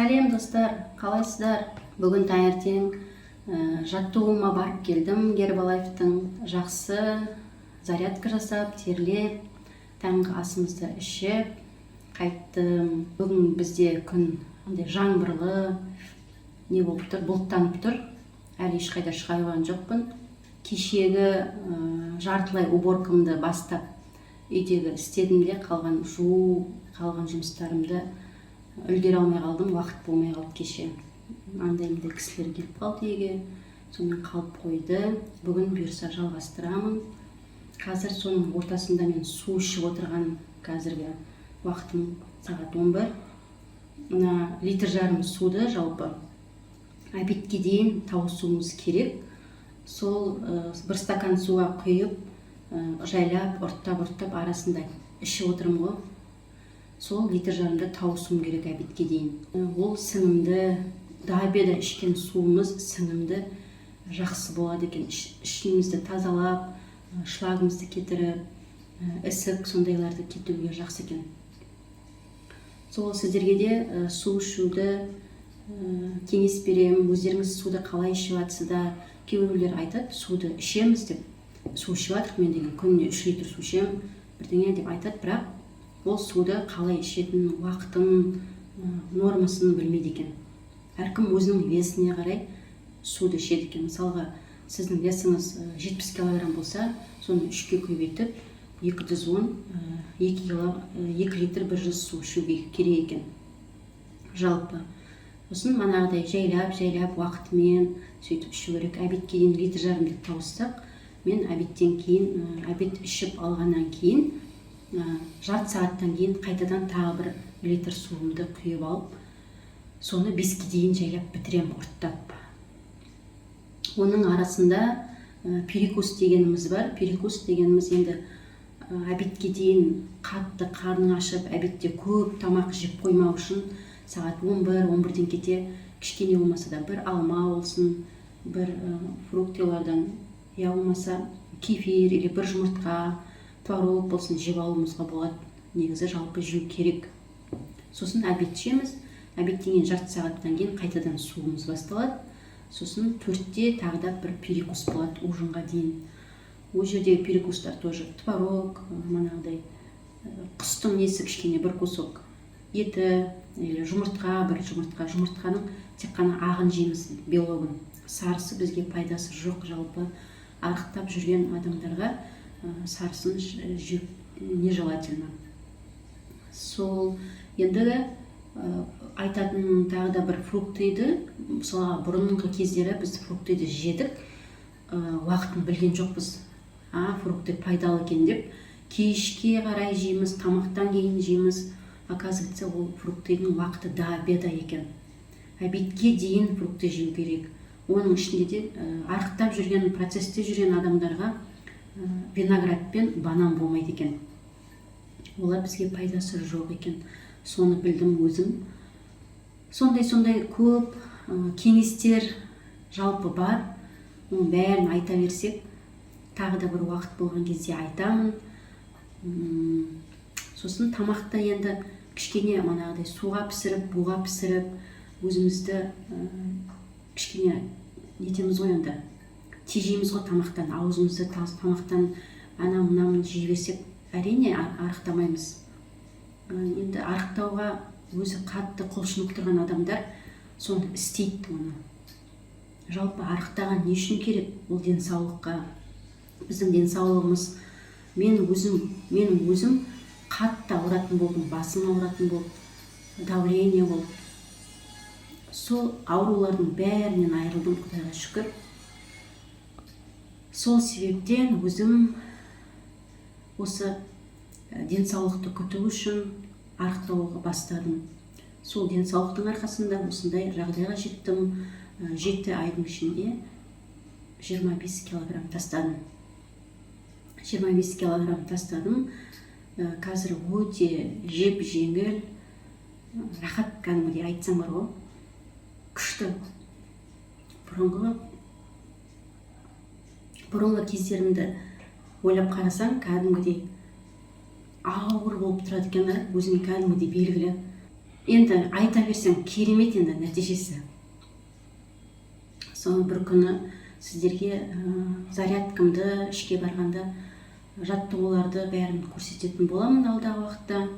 Сәлем достар, қалайсыздар? Бүгін таңертең жаттығуыма барып келдім. Гербалайфтың жақсы зарядка жасап, терлеп, таңғы асымызды ішіп қайттым. Бүгін бізде күн жаңбырлы, не болып тұр, бұлттанып тұр. Әлі ешқайда шыға қойған жоқпын. Кешегі жартылай уборкамды бастап үйдегі істедім де қалған жұмыстарымды үлгере алмай қалдым, уақыт болмай қалды кеше. Андайымда кісілер келіп қалды үйге, сонымен қалып қойды. Бүгін бұйырса жалғастырамын. Қазір соның ортасында мен су ішіп отырған, қазіргі уақытым сағат 11. Мына литр жарым суды жалпы обедке дейін тауысуымыз керек. Сол бір стакан суға құйып, жайлап, ұрттап арасында ішіп отырмын ғой. Сол литр жарымды тауысуым керек обедке дейін. Ол сіңімді, до обеда ішкен суымыз сіңімді жақсы болады екен. Ішімізді тазалап, шлагымызды кетіріп, ісік сондайларды кетуге жақсы екен. Сол сіздерге де су ішуді кеңес беремін. Өздеріңіз суды қалай ішіп жатсыздар? Кейбіреулер айтады, суды ішеміз деп. Су ішіп жатырмық, мен деген күніне 3 литр су ішемін, бірдеңе деп айтады, бірақ ол суды қалай ішетін, уақытын, нормасын білмейді екен. Әркім өзінің весіне қарай суды ішеді екен. Мысалға, сіздің весіңіз 70 килограмм болса, соны 3-ке көбейтіп, 210, 2 литр 100 су ішуге керек екен. Жалпы. Сосын манағыдай жайлап уақытымен сөйтіп ішу керек. Обедке дейін литр жарым деп тауыссақ, мен обедтен кейін, обед ішіп алғаннан кейін, жарты сағаттан кейін қайтадан тағы бір литр суымды құйып алып, соны 5-ке дейін жайлап бітірем, ұрттап. Оның арасында перекус дегеніміз бар. Перекус дегеніміз енді обедке дейін қатты қарның ашып, обедте көп тамақ жеп қоймау үшін сағат 11-11-ден кете кішкене болмаса да бір алма болсын, бір фруктылардан, я болмаса кефир или бір жұмыртқа, творог болсын жеп алуымызға болады. Негізі жалпы жеу керек. Сосын обед ішеміз. Обедтен кейін жарты сағаттан кейін қайтадан суымыз басталады. Сосын 4-те тағы да бір перекус болады ужинға дейін. Ол жердегі перекустар тоже творог, манағыдай құстың несі кішкене бір кусок еті, или жұмыртқа, бір жұмыртқа. Жұмыртқаның тек қана ағын жейміз, белогын. Сарысы бізге пайдасы жоқ, жалпы арықтап жүрген адамдарға сарысын жеу нежелательно. Сол енді айтатын тағы да бір фруктыйды, мысалға бұрынғы кездері біз фруктыйды жедік, уақытын білген жоқпыз. Фрукты пайдалы екен деп, кешке қарай жейміз, тамақтан кейін жейміз. Оказывается, ол фруктыйдың уақыты до обеда екен. Обедке дейін фрукты жеу керек. Оның ішінде де арықтап жүрген, процесте жүрген адамдарға виноград пен банан болмайды екен. Олар бізге пайдасы жоқ екен. Соны білдім өзім. Сондай көп кеңестер жалпы бар. Оның бәрін айта берсек, тағы да бір уақыт болған кезде айтамын. Сосын тамақты енді кішкене манағыдай суға пісіріп, буға пісіріп, өзімізді кішкене нетеміз ғой енді. Тежейміз ғой тамақтан, аузымызды тамақтан ана-мынамын жей берсек, әрине арықтамаймыз. Енді арықтауға өзі қатты құлшынып тұрған адамдар соны істейді оны. Жалпы арықтаған не үшін керек? Ол денсаулыққа. Біздің денсаулығымыз, мен өзім қатты ауыратын болдым, басым ауыратын болды, давление болды. Сол аурулардың бәрінен айырылдым, Құдайға шүкір. Сол себептен өзім осы денсаулықты күту үшін арықтауға бастадым. Сол денсаулықтың арқасында осындай жағдайға жеттім. 7 айдың ішінде 25 килограмм тастадым. 25 килограмм тастадым. Қазір өте жеп жеңіл, рахат, кәдімгідей айтсам бар ғой, күшті. Бұрынғы кездерімді ойлап қарасаң, кәдімгідей ауыр болып тұрады екен, өзіме кәдімгідей белгілі. енді айта берсем керемет енді нәтижесі. Сол бір күні сіздерге зарядкамды ішке барғанда жаттығуларды бәрін көрсететін боламын алдағы уақытта.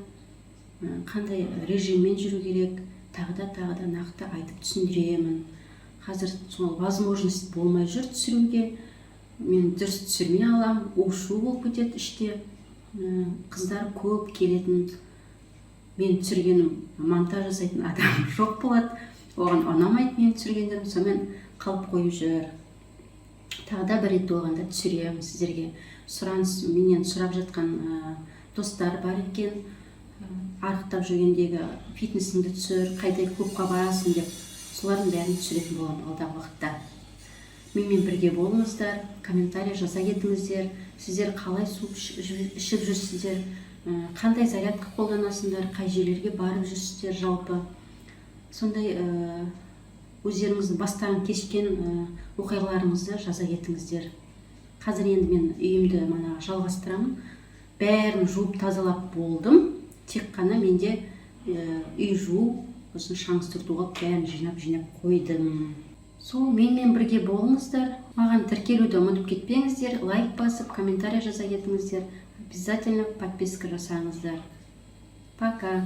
Қандай режиммен жүру керек, тағы да нақты айтып түсіндіремін. Қазір сол возможность болмай жүр түсіруге. Мен дұрыс түсірмей алам, у-шу болып кетеді іште. Қыздар көп келетін, мен түсіргенім монтаж жасайтын адам жоқ болады. Оған ұнамайды мен түсіргендерім, сонымен қалып қойып жүр. Тағы да бір рет болғанда түсіремін сіздерге. Сұраныс менен сұрап жатқан достар бар екен. Арықтап жүргендегі фитнесіңді түсір, қайда клубқа барасың деп, солардың бәрін түсіретін боламын алдағы уақытта. Менімен бірге болыңыздар, комментарий жаза кетіңіздер. Сіздер қалай су ішіп жүрсіздер, қандай зарядка қолданасыңдар, қай жерлерге барып жүрсіздер жалпы. Сондай өздеріңіздің бастан кешкен оқиғаларыңызды жаза кетіңіздер. Қазір енді мен үйімді жалғастырамын. Бәрін жуып тазалап болдым. Тек қана менде үй жуу, сосын шаң сүртуға бәрін жинап қойдым. Сол менімен бірге болыңыздар. Маған тіркелуді ұмытып кетпеңіздер. Лайк басып, комментарий жаза кетіңіздер. Обязательно подписка жасаңыздар. Пока.